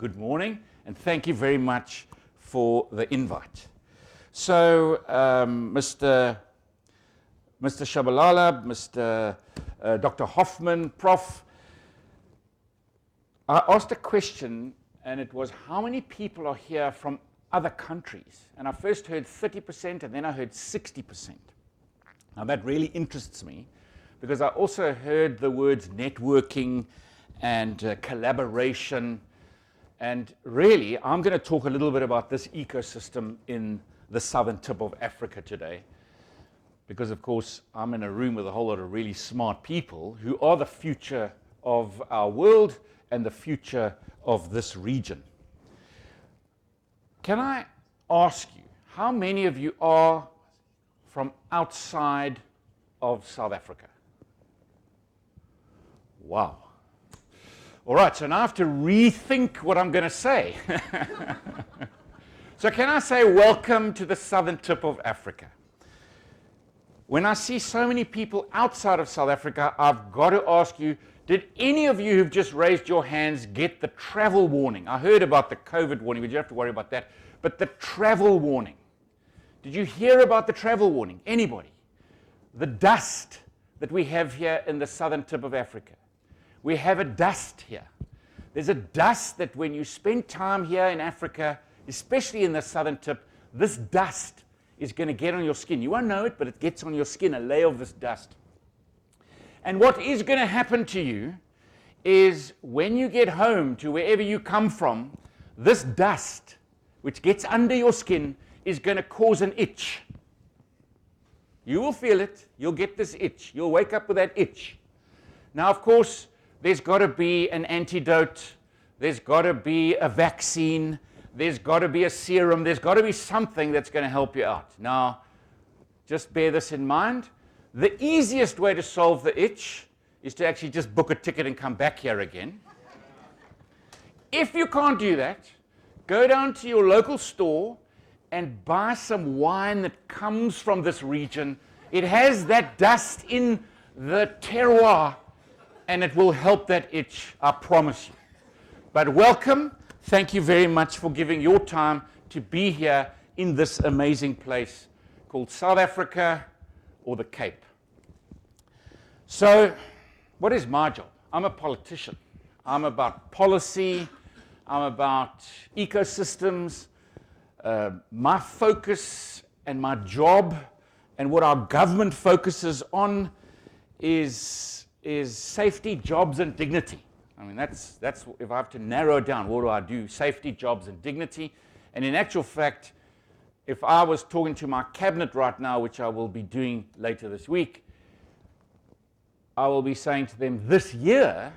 good morning, and thank you very much for the invite. So, Mr. Shabalala, Mr. Dr. Hoffman, Prof, I asked a question, and it was, how many people are here from other countries? And I first heard 30%, and then I heard 60%. Now, that really interests me, because I also heard the words networking and collaboration. And really, I'm going to talk a little bit about this ecosystem in the southern tip of Africa today. Because, of course, I'm in a room with a whole lot of really smart people who are the future of our world and the future of this region. Can I ask you, how many of you are from outside of South Africa? Wow. All right, so now I have to rethink what I'm going to say. So can I say welcome to the southern tip of Africa? When I see so many people outside of South Africa, I've got to ask you, did any of you who've just raised your hands get the travel warning? I heard about the COVID warning, but you don't have to worry about that. But the travel warning. Did you hear about the travel warning? Anybody? The dust that we have here in the southern tip of Africa. We have a dust here. There's a dust that when you spend time here in Africa, especially in the southern tip, this dust is going to get on your skin. You won't know it, but it gets on your skin, a layer of this dust. And what is going to happen to you is when you get home to wherever you come from, this dust, which gets under your skin, is going to cause an itch. You will feel it. You'll get this itch. You'll wake up with that itch. Now, of course, there's got to be an antidote. There's got to be a vaccine. There's got to be a serum. There's got to be something that's going to help you out. Now, just bear this in mind. The easiest way to solve the itch is to actually just book a ticket and come back here again. If you can't do that, go down to your local store and buy some wine that comes from this region. It has that dust in the terroir, and it will help that itch, I promise you. But welcome. Thank you very much for giving your time to be here in this amazing place called South Africa, or the Cape. So, what is my job? I'm a politician. I'm about policy. I'm about ecosystems. My focus and my job and what our government focuses on is safety, jobs, and dignity. I mean, that's if I have to narrow it down, what do? Safety, jobs, and dignity. And in actual fact, if I was talking to my cabinet right now, which I will be doing later this week, I will be saying to them, this year,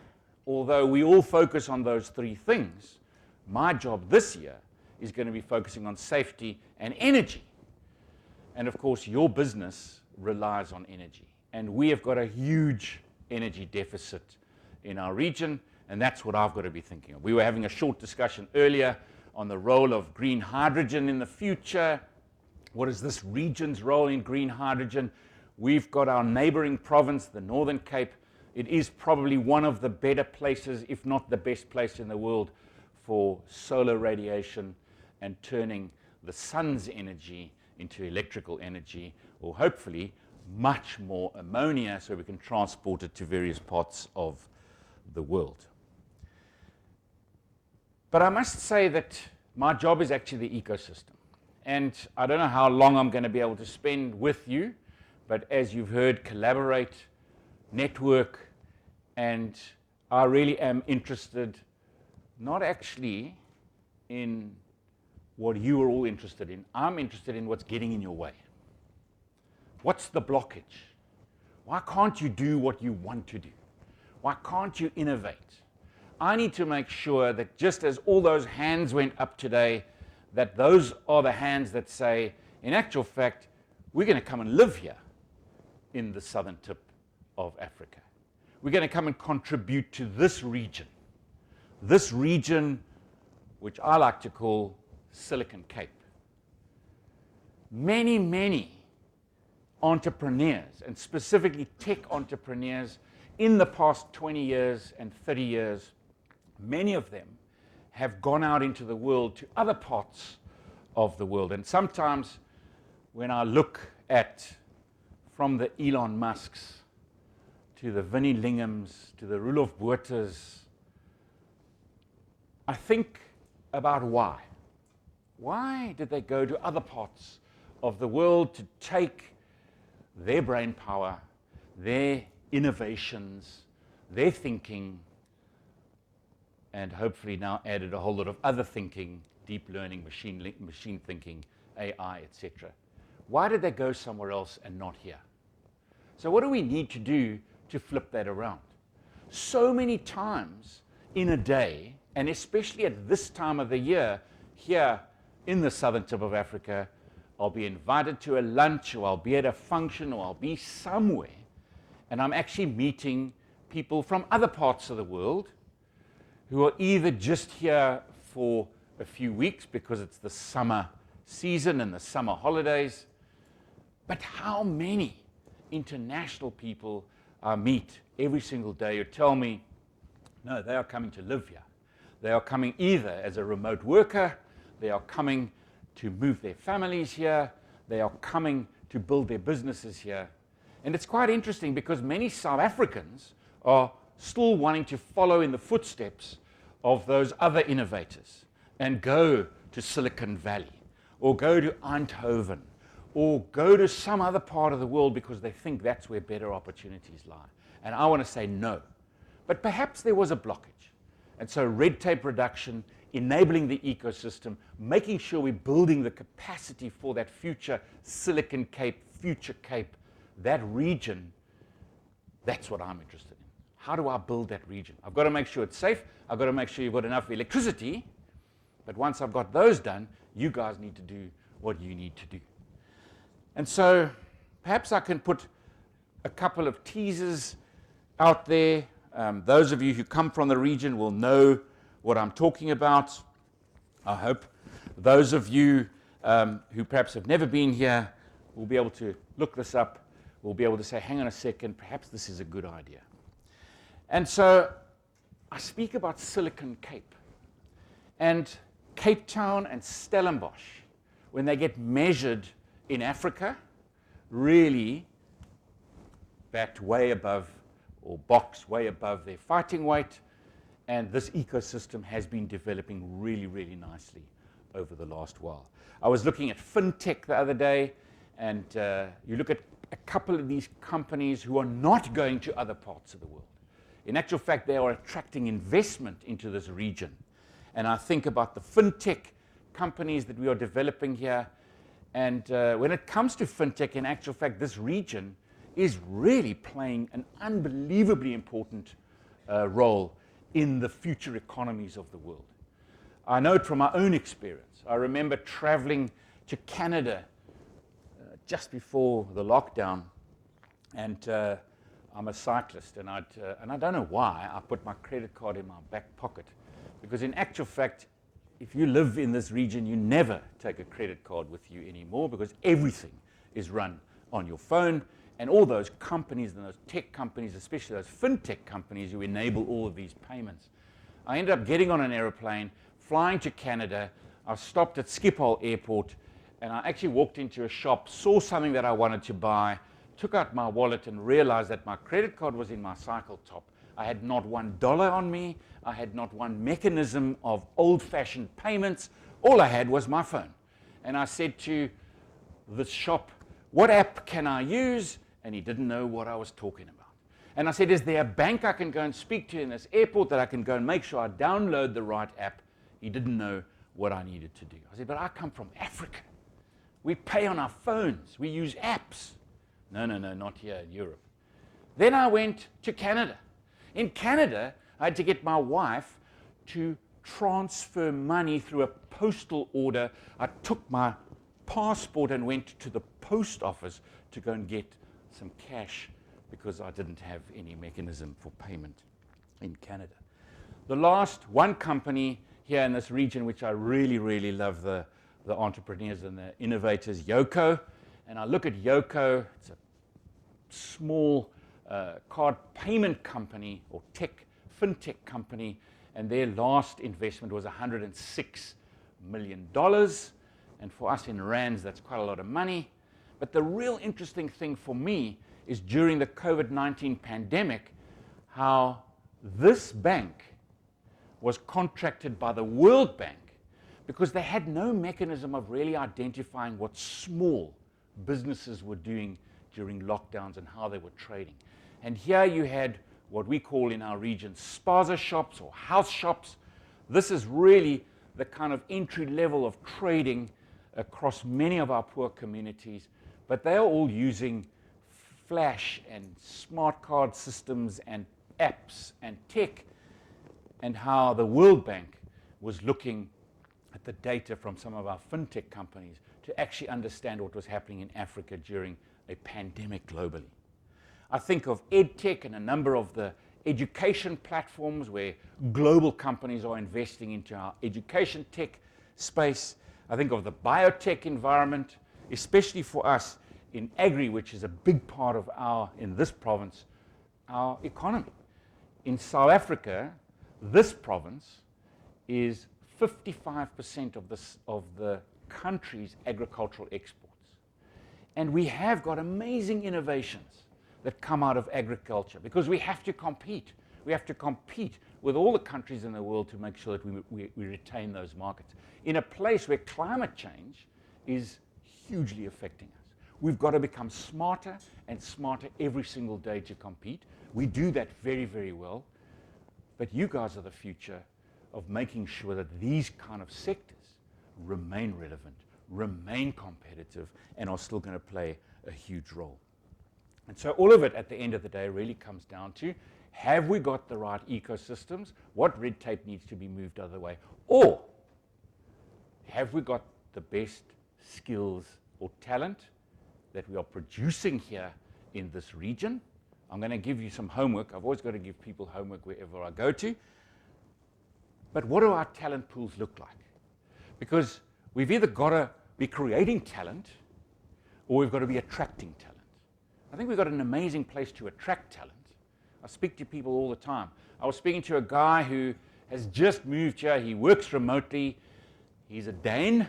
although we all focus on those three things, my job this year is going to be focusing on safety and energy. And of course, your business relies on energy. And we have got a huge energy deficit in our region, and that's what I've got to be thinking of. We were having a short discussion earlier on the role of green hydrogen in the future. What is this region's role in green hydrogen? We've got our neighboring province, the Northern Cape. It is probably one of the better places, if not the best place in the world, for solar radiation and turning the sun's energy into electrical energy, or hopefully much more ammonia so we can transport it to various parts of the world. But I must say that my job is actually the ecosystem. And I don't know how long I'm going to be able to spend with you, but as you've heard, collaborate, network, and I really am interested not actually in what you are all interested in. I'm interested in what's getting in your way. What's the blockage? Why can't you do what you want to do? Why can't you innovate? I need to make sure that just as all those hands went up today, that those are the hands that say, in actual fact, we're going to come and live here in the southern tip of Africa. We're going to come and contribute to this region which I like to call Silicon Cape. Many, many entrepreneurs, and specifically tech entrepreneurs, in the past 20 years and 30 years, many of them have gone out into the world to other parts of the world. And sometimes when I look at from the Elon Musks to the Vinnie Linghams to the Roelof Botha's, I think about why. Why did they go to other parts of the world to take their brain power, their innovations, their thinking, and hopefully now added a whole lot of other thinking, deep learning, machine thinking, AI, etc. Why did they go somewhere else and not here? So what do we need to do to flip that around? So many times in a day, and especially at this time of the year, here in the southern tip of Africa, I'll be invited to a lunch, or I'll be at a function, or I'll be somewhere, and I'm actually meeting people from other parts of the world who are either just here for a few weeks because it's the summer season and the summer holidays. But how many international people I meet every single day who tell me, no, they are coming to live here. They are coming either as a remote worker, they are coming to move their families here, they are coming to build their businesses here. And it's quite interesting because many South Africans are still wanting to follow in the footsteps of those other innovators and go to Silicon Valley or go to Eindhoven or go to some other part of the world because they think that's where better opportunities lie. And I want to say no. But perhaps there was a blockage. And so red tape reduction, enabling the ecosystem, making sure we're building the capacity for that future Silicon Cape, future Cape, that region, that's what I'm interested in. How do I build that region? I've got to make sure it's safe. I've got to make sure you've got enough electricity. But once I've got those done, you guys need to do what you need to do. And so perhaps I can put a couple of teasers out there. Those of you who come from the region will know what I'm talking about, I hope. Those of you who perhaps have never been here will be able to look this up, will be able to say, hang on a second, perhaps this is a good idea. And so I speak about Silicon Cape. And Cape Town and Stellenbosch, when they get measured in Africa, really backed way above, or boxed way above their fighting weight. And this ecosystem has been developing really, really nicely over the last while. I was looking at fintech the other day, and you look at a couple of these companies who are not going to other parts of the world. In actual fact, they are attracting investment into this region. And I think about the fintech companies that we are developing here. And when it comes to fintech, in actual fact, this region is really playing an unbelievably important role in the future economies of the world. I know it from my own experience. I remember traveling to Canada just before the lockdown, and I'm a cyclist, and I don't know why I put my credit card in my back pocket, because in actual fact, if you live in this region, you never take a credit card with you anymore because everything is run on your phone, and all those companies and those tech companies, especially those fintech companies who enable all of these payments. I ended up getting on an aeroplane, flying to Canada. I stopped at Schiphol Airport, and I actually walked into a shop, saw something that I wanted to buy, took out my wallet and realized that my credit card was in my cycle top. I had not $1 on me. I had not one mechanism of old-fashioned payments. All I had was my phone. And I said to the shop, what app can I use? And he didn't know what I was talking about. And I said, is there a bank I can go and speak to in this airport that I can go and make sure I download the right app? He didn't know what I needed to do. I said, but I come from Africa. We pay on our phones. We use apps. No, not here in Europe. Then I went to Canada. In Canada, I had to get my wife to transfer money through a postal order. I took my passport and went to the post office to go and get some cash because I didn't have any mechanism for payment in Canada. The last one company here in this region, which I really, really love the entrepreneurs and the innovators, Yoko. And I look at Yoko, it's a small card payment company or fintech company, and their last investment was $106 million. And for us in rands, that's quite a lot of money. But the real interesting thing for me is during the COVID-19 pandemic, how this bank was contracted by the World Bank because they had no mechanism of really identifying what small businesses were doing during lockdowns and how they were trading. And here you had what we call in our region spaza shops or house shops. This is really the kind of entry level of trading across many of our poor communities, but they are all using flash and smart card systems and apps and tech, and how the World Bank was looking at the data from some of our fintech companies to actually understand what was happening in Africa during a pandemic globally. I think of EdTech and a number of the education platforms where global companies are investing into our education tech space. I think of the biotech environment, especially for us in agri, which is a big part of in this province, our economy. In South Africa, this province is 55% of the country's agricultural exports. And we have got amazing innovations that come out of agriculture because we have to compete. We have to compete with all the countries in the world to make sure that we retain those markets. In a place where climate change is hugely affecting us, we've got to become smarter and smarter every single day to compete. We do that very, very well. But you guys are the future of making sure that these kind of sectors remain relevant, remain competitive, and are still going to play a huge role. And so all of it at the end of the day really comes down to, have we got the right ecosystems? What red tape needs to be moved out of the way? Or have we got the best skills or talent that we are producing here in this region? I'm going to give you some homework. I've always got to give people homework wherever I go to. But what do our talent pools look like? Because we've either got to be creating talent or we've got to be attracting talent. I think we've got an amazing place to attract talent. I speak to people all the time. I was speaking to a guy who has just moved here. He works remotely. He's a Dane,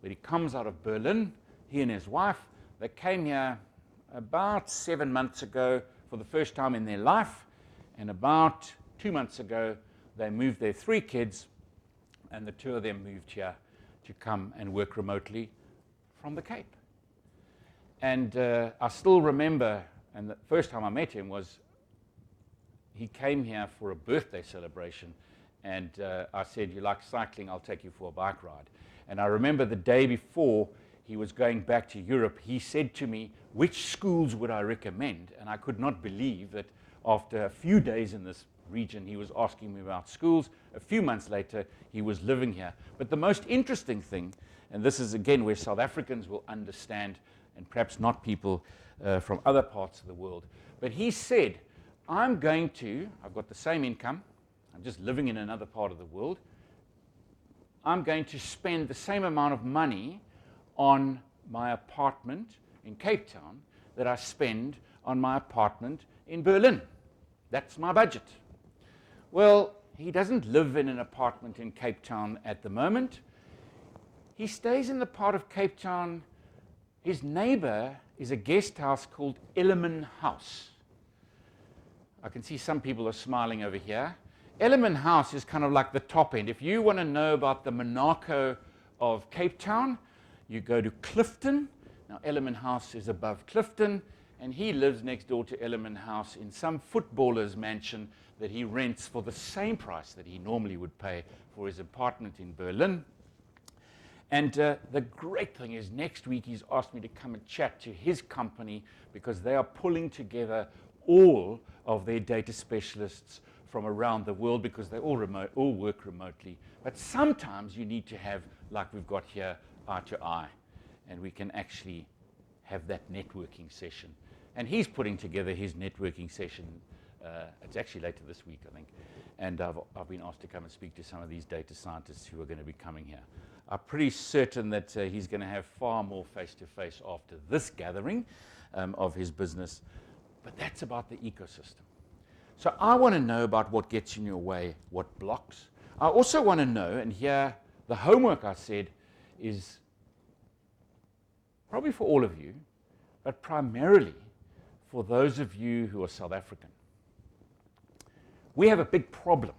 but he comes out of Berlin. He and his wife, they came here about 7 months ago for the first time in their life, and about 2 months ago they moved their 3 kids, and the 2 of them moved here to come and work remotely from the Cape. And I still remember, and the first time I met him was he came here for a birthday celebration, and I said, "You like cycling? I'll take you for a bike ride." And I remember the day before he was going back to Europe, he said to me, "Which schools would I recommend?" And I could not believe that after a few days in this region, he was asking me about schools. A few months later, he was living here. But the most interesting thing, and this is again where South Africans will understand, and perhaps not people from other parts of the world, but he said, I've got the same income, I'm just living in another part of the world, I'm going to spend the same amount of money on my apartment in Cape Town that I spend on my apartment in Berlin. That's my budget. Well, he doesn't live in an apartment in Cape Town at the moment. He stays in the part of Cape Town. His neighbor is a guest house called Ellerman House. I can see some people are smiling over here. Ellerman House is kind of like the top end. If you want to know about the Monaco of Cape Town, you go to Clifton. Now, Ellerman House is above Clifton, and he lives next door to Ellerman House in some footballer's mansion that he rents for the same price that he normally would pay for his apartment in Berlin. And the great thing is next week he's asked me to come and chat to his company because they are pulling together all of their data specialists from around the world because they all work remotely. But sometimes you need to have, like we've got here, eye to eye, and we can actually have that networking session. And he's putting together his networking session. It's actually later this week, I think. And I've been asked to come and speak to some of these data scientists who are going to be coming here. I'm pretty certain that he's going to have far more face-to-face after this gathering of his business. But that's about the ecosystem. So I want to know about what gets in your way, what blocks. I also want to know, and here the homework I said is probably for all of you, but primarily for those of you who are South African. We have a big problem.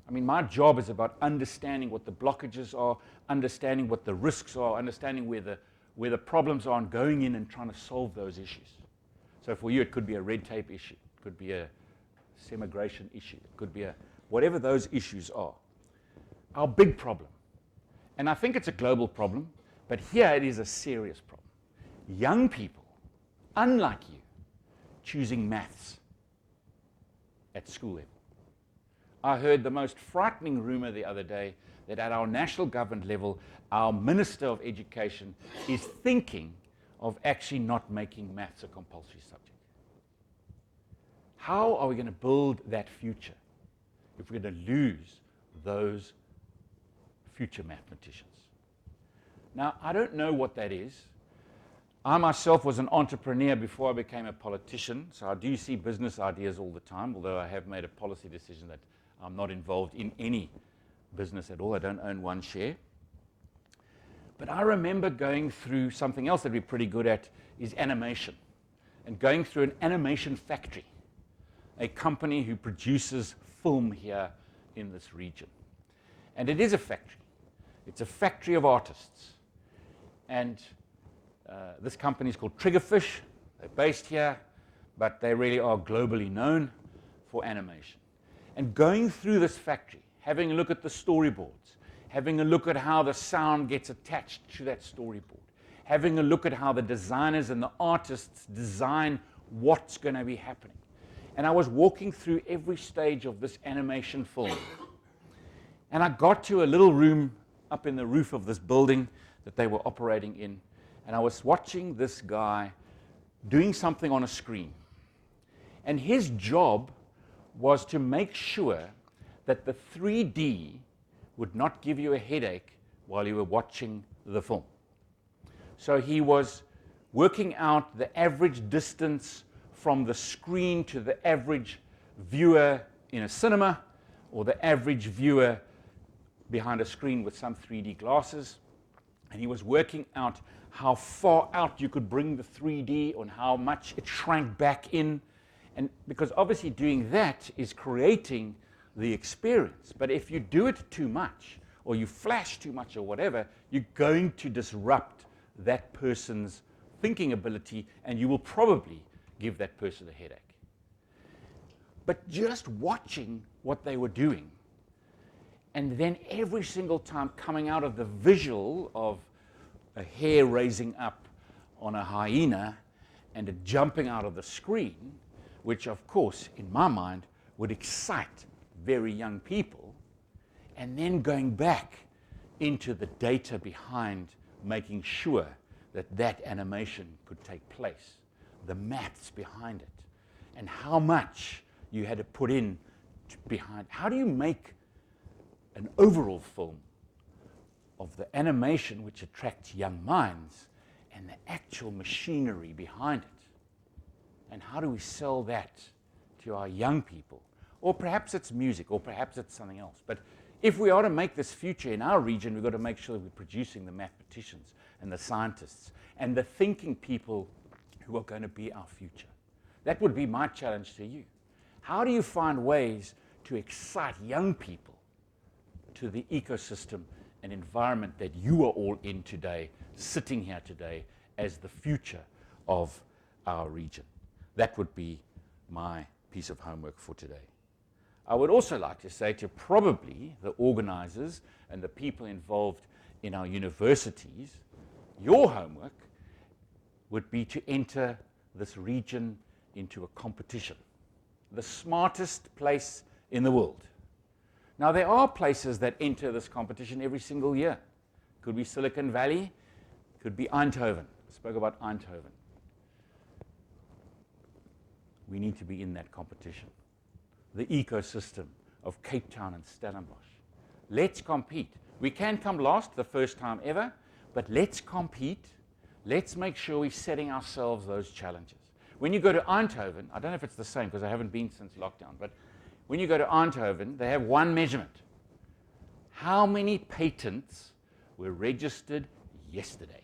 I mean, my job is about understanding what the blockages are, understanding what the risks are, understanding where the problems are, and going in and trying to solve those issues. So for you, it could be a red tape issue, it could be a immigration issue, it could be whatever those issues are. Our big problem, and I think it's a global problem, but here it is a serious problem. Young people, unlike you, choosing maths at school level. I heard the most frightening rumor the other day that at our national government level, our Minister of Education is thinking of actually not making maths a compulsory subject. How are we going to build that future if we're going to lose those future mathematicians? Now, I don't know what that is. I myself was an entrepreneur before I became a politician, so I do see business ideas all the time, although I have made a policy decision that I'm not involved in any business at all. I don't own one share. But I remember going through something else that we're pretty good at is animation, and going through an animation factory, a company who produces film here in this region. And it is a factory. It's a factory of artists. And this company is called Triggerfish. They're based here, but they really are globally known for animation. And going through this factory, having a look at the storyboards, having a look at how the sound gets attached to that storyboard, having a look at how the designers and the artists design what's going to be happening. And I was walking through every stage of this animation film. And I got to a little room up in the roof of this building that they were operating in. And I was watching this guy doing something on a screen. And his job was to make sure that the 3D would not give you a headache while you were watching the film. So he was working out the average distance from the screen to the average viewer in a cinema, or the average viewer behind a screen with some 3D glasses. And he was working out how far out you could bring the 3D and how much it shrank back in. And because obviously doing that is creating the experience. But if you do it too much, or you flash too much or whatever, you're going to disrupt that person's thinking ability, and you will probably give that person a headache. But just watching what they were doing, and then every single time coming out of the visual of a hair raising up on a hyena and it jumping out of the screen, which of course in my mind would excite very young people, and then going back into the data behind making sure that that animation could take place, the maths behind it, and how much you had to put in behind. How do you make an overall film of the animation which attracts young minds and the actual machinery behind it? And how do we sell that to our young people? Or perhaps it's music, or perhaps it's something else. But if we are to make this future in our region, we've got to make sure that we're producing the mathematicians and the scientists and the thinking people who are going to be our future. That would be my challenge to you. How do you find ways to excite young people to the ecosystem and environment that you are all in today, sitting here today, as the future of our region? That would be my piece of homework for today. I would also like to say to probably the organizers and the people involved in our universities, your homework would be to enter this region into a competition. The smartest place in the world. Now, there are places that enter this competition every single year. Could be Silicon Valley, could be Eindhoven. I spoke about Eindhoven. We need to be in that competition. The ecosystem of Cape Town and Stellenbosch. Let's compete. We can come last the first time ever, but let's compete. Let's make sure we're setting ourselves those challenges. When you go to Eindhoven, I don't know if it's the same because I haven't been since lockdown, but when you go to Eindhoven, they have one measurement. How many patents were registered yesterday?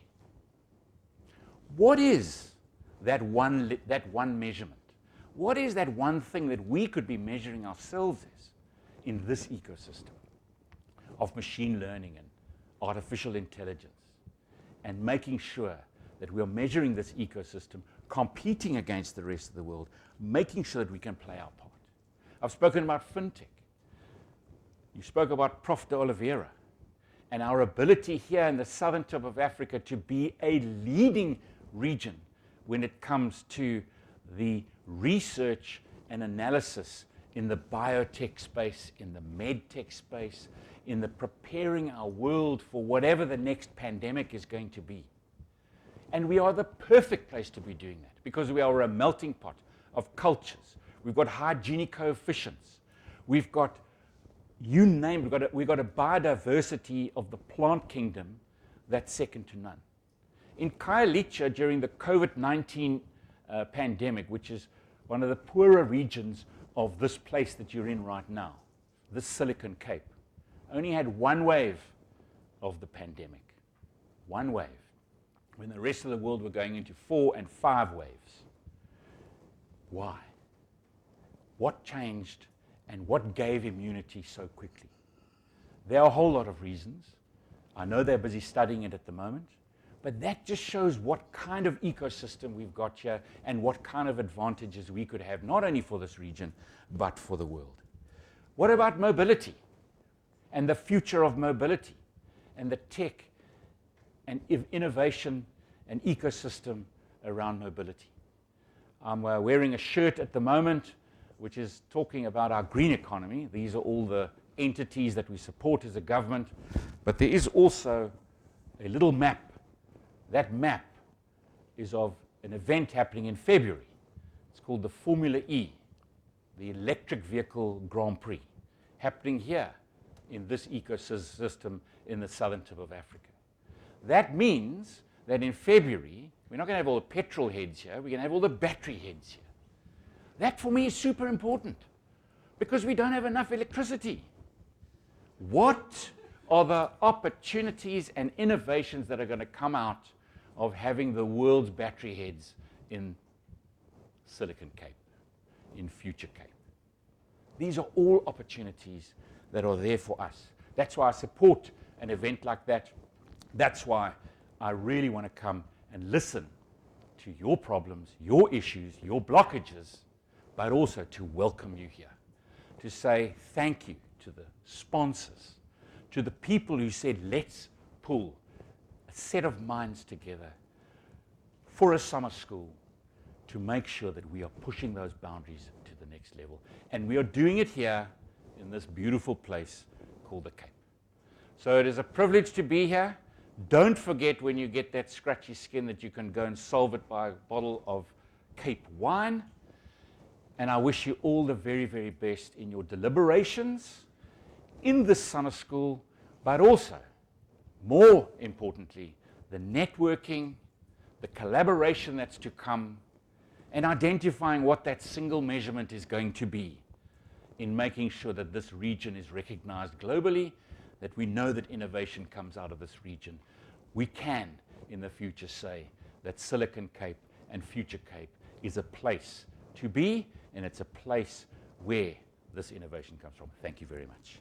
What is that one measurement? What is that one thing that we could be measuring ourselves as in this ecosystem of machine learning and artificial intelligence, and making sure that we are measuring this ecosystem, competing against the rest of the world, making sure that we can play our part. I've spoken about fintech. You spoke about Prof. de Oliveira and our ability here in the southern tip of Africa to be a leading region when it comes to the research and analysis in the biotech space, in the medtech space, in the preparing our world for whatever the next pandemic is going to be. And we are the perfect place to be doing that because we are a melting pot of cultures. We've got high Gini coefficients. We've got, you name it, we've got a biodiversity of the plant kingdom that's second to none. In Khayelitsha, during the COVID-19 pandemic, which is one of the poorer regions of this place that you're in right now, this Silicon Cape, only had one wave of the pandemic. One wave. When the rest of the world were going into 4 and 5 waves. Why? What changed and what gave immunity so quickly? There are a whole lot of reasons. I know they're busy studying it at the moment, but that just shows what kind of ecosystem we've got here and what kind of advantages we could have, not only for this region, but for the world. What about mobility and the future of mobility and the tech and innovation and ecosystem around mobility? I'm wearing a shirt at the moment which is talking about our green economy. These are all the entities that we support as a government. But there is also a little map. That map is of an event happening in February. It's called the Formula E, the Electric Vehicle Grand Prix, happening here in this ecosystem in the southern tip of Africa. That means that in February, we're not going to have all the petrol heads here, we're going to have all the battery heads here. That for me is super important because we don't have enough electricity. What are the opportunities and innovations that are going to come out of having the world's battery heads in Silicon Cape, in future Cape? These are all opportunities that are there for us. That's why I support an event like that. That's why I really want to come and listen to your problems, your issues, your blockages, but also to welcome you here, to say thank you to the sponsors, to the people who said, let's pull a set of minds together for a summer school to make sure that we are pushing those boundaries to the next level. And we are doing it here in this beautiful place called the Cape. So it is a privilege to be here. Don't forget when you get that scratchy skin that you can go and solve it by a bottle of Cape wine. And I wish you all the very, very best in your deliberations in this summer school, but also, more importantly, the networking, the collaboration that's to come, and identifying what that single measurement is going to be in making sure that this region is recognized globally, that we know that innovation comes out of this region. We can, in the future, say that Silicon Cape and Future Cape is a place to be, and it's a place where this innovation comes from. Thank you very much.